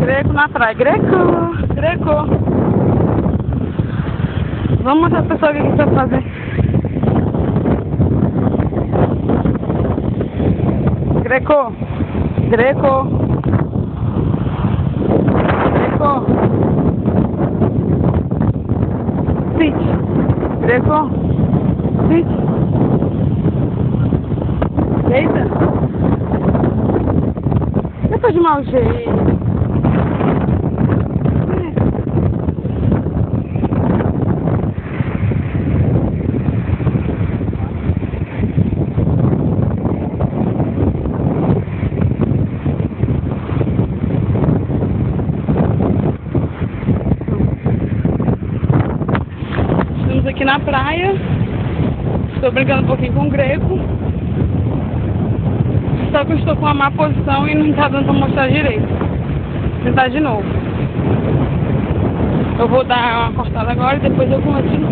Greco na praia. Greco! Greco! Vamos mostrar pra pessoa o que a gente vai fazer. Greco! Greco! Greco! Sit! Greco! Sit! Deita! Eu tô de mau jeito. Estamos aqui na praia. Estou brincando um pouquinho com o Greco. Só que eu estou com uma má posição e não está dando para mostrar direito. Vou tentar de novo. Eu vou dar uma cortada agora e depois eu continuo.